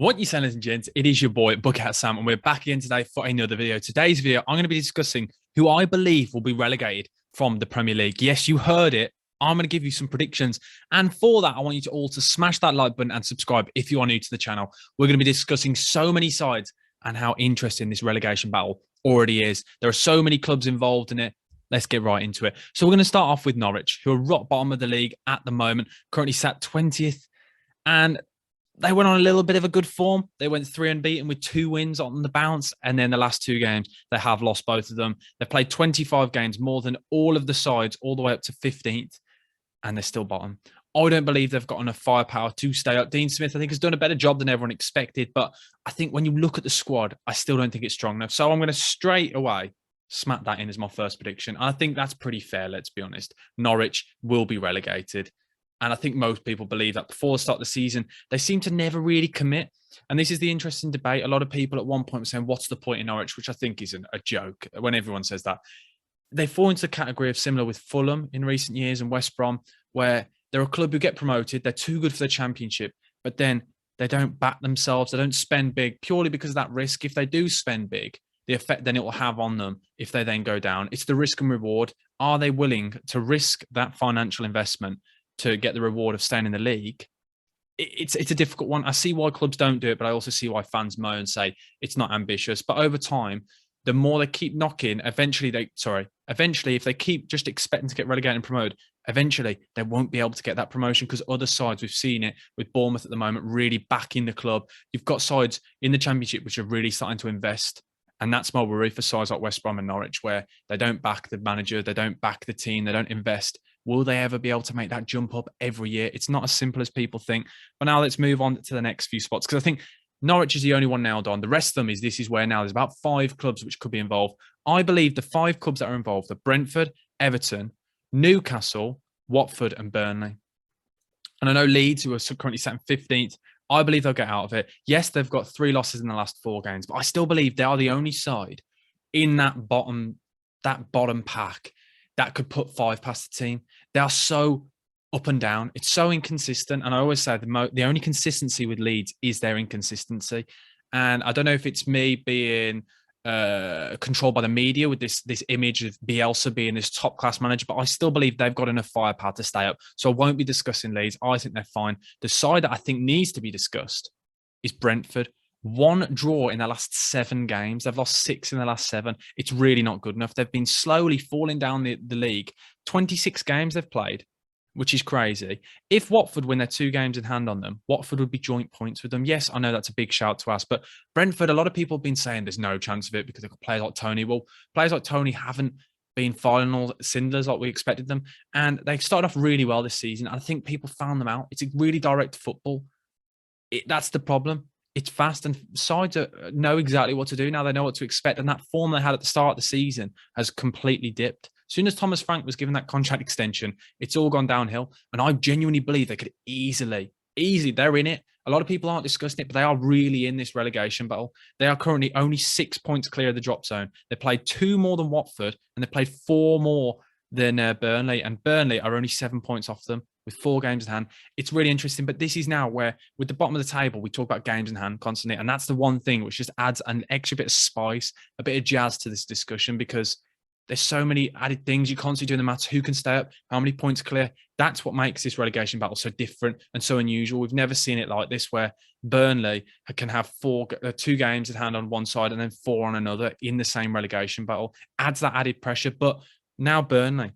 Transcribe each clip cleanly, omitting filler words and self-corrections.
What you saying, ladies and gents? It is your boy BucketHatSam, and we're back again today for another video. Today's video, I'm going to be discussing who I believe will be relegated from the Premier League. Yes, you heard it. I'm going to give you some predictions, and for that, I want you to all to smash that like button and subscribe if you are new to the channel. We're going to be discussing so many sides and how interesting this relegation battle already is. There are so many clubs involved in it. Let's get right into it. So we're going to start off with Norwich, who are rock bottom of the league at the moment, currently sat 20th, and they went on a little bit of a good form. They went 3 unbeaten with 2 wins on the bounce. And then the last 2 games, they have lost both of them. They've played 25 games, more than all of the sides, all the way up to 15th. And they're still bottom. I don't believe they've got enough firepower to stay up. Dean Smith, I think, has done a better job than everyone expected. But I think when you look at the squad, I still don't think it's strong enough. So I'm going to straight away smack that in as my first prediction. I think that's pretty fair, let's be honest. Norwich will be relegated. And I think most people believe that before the start of the season, they seem to never really commit. And this is the interesting debate. A lot of people at one point were saying, what's the point in Norwich? Which I think is a joke when everyone says that. They fall into the category of similar with Fulham in recent years and West Brom, where they're a club who get promoted. They're too good for the championship, but then they don't back themselves. They don't spend big purely because of that risk. If they do spend big, the effect then it will have on them if they then go down. It's the risk and reward. Are they willing to risk that financial investment to get the reward of staying in the league? It's a difficult one. I see why clubs don't do it, but I also see why fans moan and say it's not ambitious. But over time, the more they keep knocking, eventually, if they keep just expecting to get relegated and promoted, eventually they won't be able to get that promotion because other sides, we've seen it with Bournemouth at the moment, really backing the club. You've got sides in the Championship which are really starting to invest. And that's my worry for sides like West Brom and Norwich, where they don't back the manager, they don't back the team, they don't invest. Will they ever be able to make that jump up every year? It's not as simple as people think. But now let's move on to the next few spots, because I think Norwich is the only one nailed on. The rest of them this is where now there's about 5 clubs which could be involved. I believe the 5 clubs that are involved are Brentford, Everton, Newcastle, Watford, and Burnley. And I know Leeds, who are currently sat in 15th, I believe they'll get out of it. Yes, they've got 3 losses in the last 4 games, but I still believe they are the only side in that bottom pack that could put 5 past the team. They are so up and down. It's so inconsistent. And I always say the only consistency with Leeds is their inconsistency. And I don't know if it's me being controlled by the media with this image of Bielsa being this top-class manager, but I still believe they've got enough firepower to stay up. So I won't be discussing Leeds. I think they're fine. The side that I think needs to be discussed is Brentford. 1 draw in their last 7 games. They've lost 6 in the last 7. It's really not good enough. They've been slowly falling down the league. 26 games they've played, which is crazy. If Watford win their 2 games in hand on them, Watford would be joint points with them. Yes, I know that's a big shout to ask, but Brentford, a lot of people have been saying there's no chance of it because they've got players like Tony. Well, players like Tony haven't been firing all cylinders like we expected them, and they started off really well this season. I think people found them out. It's a really direct football. That's the problem. It's fast, and sides know exactly what to do now. They know what to expect, and that form they had at the start of the season has completely dipped. As soon as Thomas Frank was given that contract extension, it's all gone downhill. And I genuinely believe they could easily, they're in it. A lot of people aren't discussing it, but they are really in this relegation battle. They are currently only 6 points clear of the drop zone. They played 2 more than Watford, and they played 4 more than Burnley. And Burnley are only 7 points off them with 4 games in hand. It's really interesting. But this is now where, with the bottom of the table, we talk about games in hand constantly. And that's the one thing which just adds an extra bit of spice, a bit of jazz to this discussion, because there's so many added things. You constantly doing the maths. Who can stay up? How many points clear? That's what makes this relegation battle so different and so unusual. We've never seen it like this, where Burnley can have 2 games in hand on one side and then 4 on another in the same relegation battle. Adds that added pressure. But now Burnley.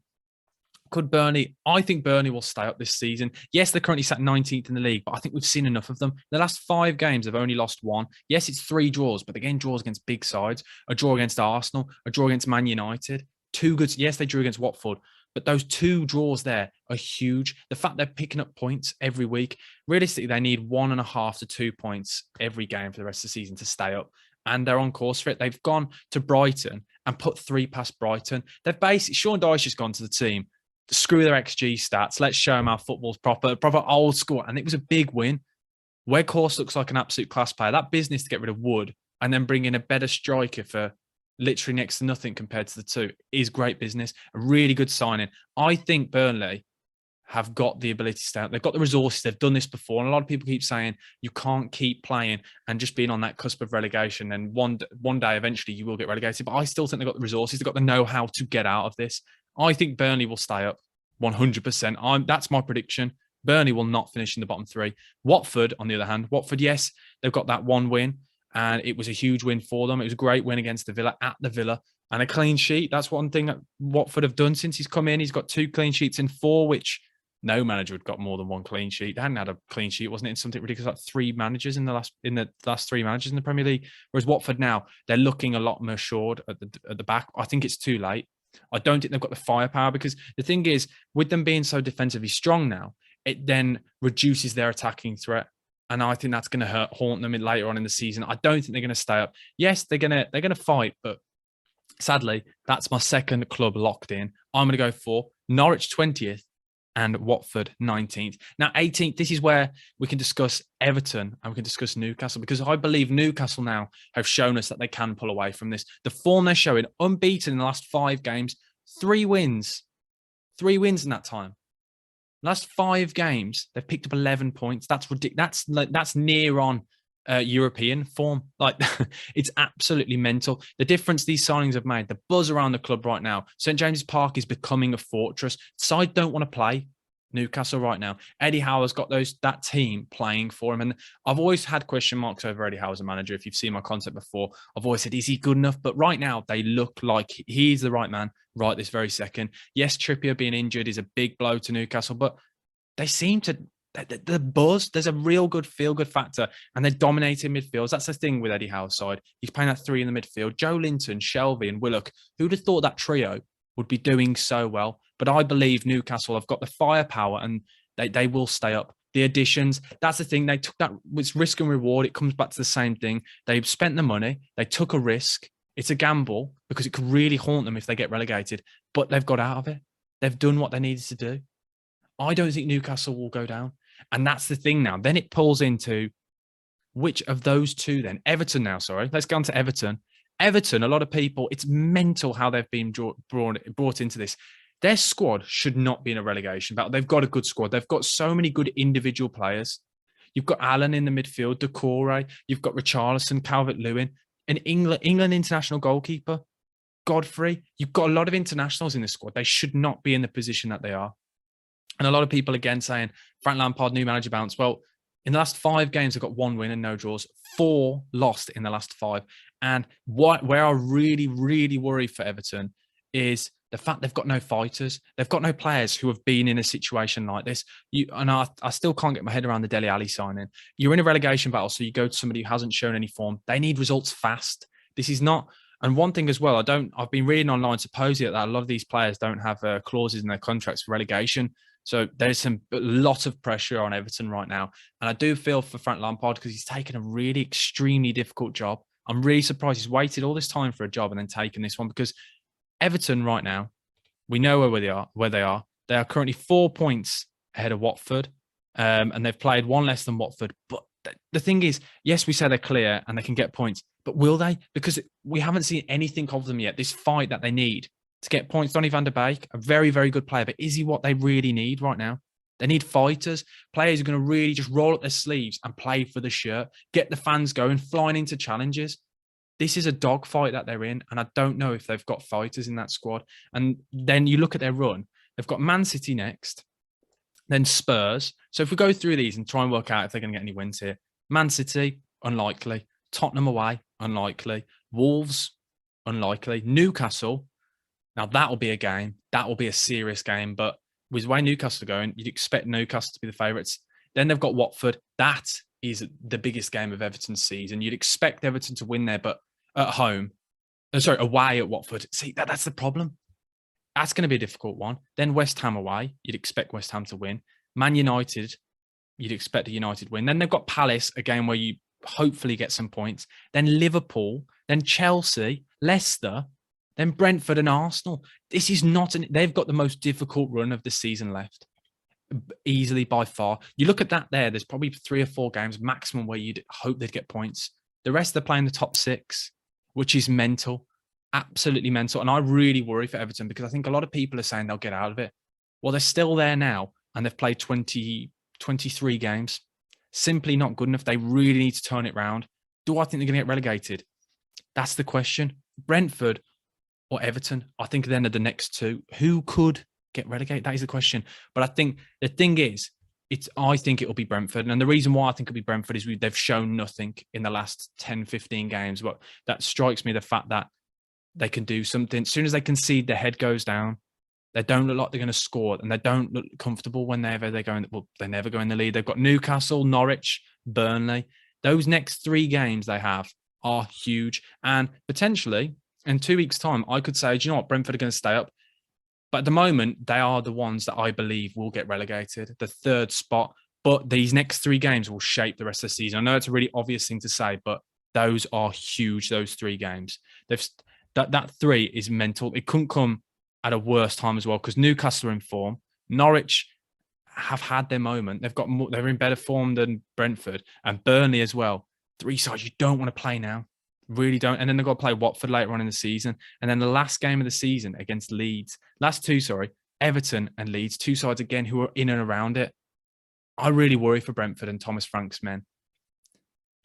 I think Burnley will stay up this season. Yes, they're currently sat 19th in the league, but I think we've seen enough of them. The last 5 games, they've only lost 1. Yes, it's 3 draws, but they're getting draws against big sides. A draw against Arsenal, a draw against Man United. 2 good. Yes, they drew against Watford, but those 2 draws there are huge. The fact they're picking up points every week, realistically, they need 1.5 to 2 points every game for the rest of the season to stay up. And they're on course for it. They've gone to Brighton and put 3 past Brighton. They've basically, Sean Dyche has gone to the team. Screw their XG stats. Let's show them how football's proper old school. And it was a big win. Weghorst looks like an absolute class player. That business to get rid of Wood and then bring in a better striker for literally next to nothing compared to the 2 is great business. A really good signing. I think Burnley have got the ability to stay up. They've got the resources. They've done this before. And a lot of people keep saying you can't keep playing and just being on that cusp of relegation. And one day, eventually, you will get relegated. But I still think they've got the resources. They've got the know-how to get out of this. I think Burnley will stay up 100%. That's my prediction. Burnley will not finish in the bottom three. Watford, on the other hand, yes, they've got that one win. And it was a huge win for them. It was a great win against the Villa at the Villa. And a clean sheet. That's one thing that Watford have done since he's come in. He's got 2 clean sheets in 4, which no manager had got more than 1 clean sheet. They hadn't had a clean sheet, wasn't it? In something ridiculous like 3 managers in the last 3 managers in the Premier League. Whereas Watford now, they're looking a lot more assured at the back. I think it's too late. I don't think they've got the firepower, because the thing is, with them being so defensively strong now, it then reduces their attacking threat. And I think that's going to haunt them later on in the season. I don't think they're going to stay up. Yes, they're going to fight, but sadly, that's my second club locked in. I'm going to go for Norwich 20th and Watford 19th. Now, 18th, this is where we can discuss Everton and we can discuss Newcastle, because I believe Newcastle now have shown us that they can pull away from this. The form they're showing, unbeaten in the last 5 games, 3 wins. 3 wins in that time. Last 5 games, they've picked up 11 points. That's ridiculous. That's near on European form. Like, it's absolutely mental. The difference these signings have made, the buzz around the club right now. St. James's Park is becoming a fortress. Side don't want to play Newcastle right now. Eddie Howe's got that team playing for him. And I've always had question marks over Eddie Howe as a manager. If you've seen my content before, I've always said, is he good enough? But right now, they look like he's the right man right this very second. Yes, Trippier being injured is a big blow to Newcastle, but they seem to, the buzz, there's a real good feel-good factor, and they're dominating midfields. That's the thing with Eddie Howe's side. He's playing that 3 in the midfield. Joe Linton, Shelvey and Willock. Who'd have thought that trio would be doing so well? But I believe Newcastle have got the firepower and they will stay up. The additions, that's the thing. They took that, with risk and reward. It comes back to the same thing. They've spent the money. They took a risk. It's a gamble because it could really haunt them if they get relegated. But they've got out of it. They've done what they needed to do. I don't think Newcastle will go down. And that's the thing now. Then it pulls into which of those two then? Everton now, sorry. Let's go on to Everton. Everton, a lot of people, it's mental how they've been brought into this. Their squad should not be in a relegation battle. They've got a good squad. They've got so many good individual players. You've got Allen in the midfield, Decore. You've got Richarlison, Calvert-Lewin, an England international goalkeeper, Godfrey. You've got a lot of internationals in the squad. They should not be in the position that they are. And a lot of people, again, saying, Frank Lampard, new manager bounce. Well, in the last 5 games, they've got 1 win and no draws, 4 lost in the last 5. And where I really, really worry for Everton is the fact they've got no fighters. They've got no players who have been in a situation like this. I still can't get my head around the Dele Alli signing. You're in a relegation battle, so you go to somebody who hasn't shown any form. They need results fast. This is not... And one thing as well, I've been reading online supposedly that a lot of these players don't have clauses in their contracts for relegation. So there's a lot of pressure on Everton right now. And I do feel for Frank Lampard because he's taken a really extremely difficult job. I'm really surprised he's waited all this time for a job and then taken this one, because Everton right now, we know where they are. They are currently 4 points ahead of Watford, and they've played 1 less than Watford. But the thing is, yes, we say they're clear and they can get points, but will they? Because we haven't seen anything of them yet. This fight that they need to get points. Donny van der Beek, a very, very good player, but is he what they really need right now? They need fighters, players who are going to really just roll up their sleeves and play for the shirt, get the fans going, flying into challenges. This is a dogfight that they're in, and I don't know if they've got fighters in that squad. And then you look at their run. They've got Man City next, then Spurs. So if we go through these and try and work out if they're going to get any wins here. Man City, unlikely. Tottenham away, unlikely. Wolves, unlikely. Newcastle, now that will be a game. That will be a serious game. But with the way Newcastle are going, you'd expect Newcastle to be the favourites. Then they've got Watford. That is the biggest game of Everton's season. You'd expect Everton to win there, but at home, away at Watford. See, that's the problem. That's going to be a difficult one. Then West Ham away. You'd expect West Ham to win. Man United, you'd expect a United win. Then they've got Palace, a game where you hopefully get some points. Then Liverpool, then Chelsea, Leicester, then Brentford and Arsenal. This is not they've got the most difficult run of the season left. Easily by far. You look at that there's probably 3 or 4 games maximum where you'd hope they'd get points. The rest they're playing the top 6, which is mental. Absolutely mental. And I really worry for Everton because I think a lot of people are saying they'll get out of it. Well, they're still there now. and they've played 23 games. Simply not good enough. They really need to turn it around. Do I think they're going to get relegated? That's the question. Brentford or Everton, I think then are the next two. Who could get relegated? That is the question. But I think the thing is, I think it will be Brentford. And the reason why I think it'll be Brentford is they've shown nothing in the last 10, 15 games. But that strikes me, the fact that they can do something. As soon as they concede, their head goes down. They don't look like they're going to score, and they don't look comfortable whenever they go in. Well, they never go in the lead. They've got Newcastle, Norwich, Burnley. Those next 3 games they have are huge. And potentially, in 2 weeks' time, I could say, do you know what? Brentford are going to stay up. But at the moment, they are the ones that I believe will get relegated, the 3rd spot. But these next 3 games will shape the rest of the season. I know it's a really obvious thing to say, but those are huge, those 3 games. That 3 is mental. It couldn't come at a worse time as well, because Newcastle are in form. Norwich have had their moment. They're in better form than Brentford, and Burnley as well. 3 sides you don't want to play now. Really don't. And then they've got to play Watford later on in the season. And then the last game of the season against Leeds. Everton and Leeds. 2 sides again who are in and around it. I really worry for Brentford and Thomas Frank's men.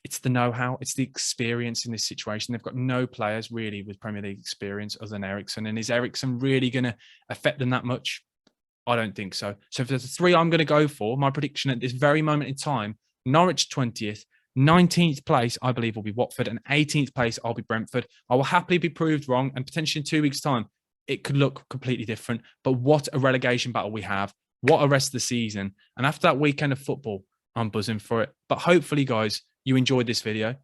It's the know-how. It's the experience in this situation. They've got no players really with Premier League experience other than Eriksen. And is Eriksen really going to affect them that much? I don't think so. So for the 3 I'm going to go for, my prediction at this very moment in time, Norwich 20th, 19th place, I believe, will be Watford, and 18th place, I'll be Brentford. I will happily be proved wrong, and potentially in 2 weeks' time, it could look completely different. But what a relegation battle we have. What a rest of the season. And after that weekend of football, I'm buzzing for it. But hopefully, guys, you enjoyed this video.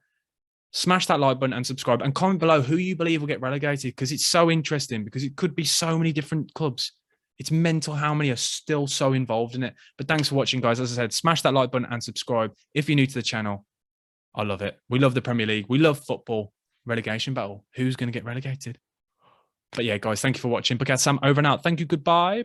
Smash that like button and subscribe, and comment below who you believe will get relegated, because it's so interesting, because it could be so many different clubs. It's mental how many are still so involved in it. But thanks for watching, guys. As I said, smash that like button and subscribe if you're new to the channel. I love it. We love the Premier League. We love football. Relegation battle. Who's going to get relegated? But yeah, guys, thank you for watching. BucketHatSam over and out. Thank you. Goodbye.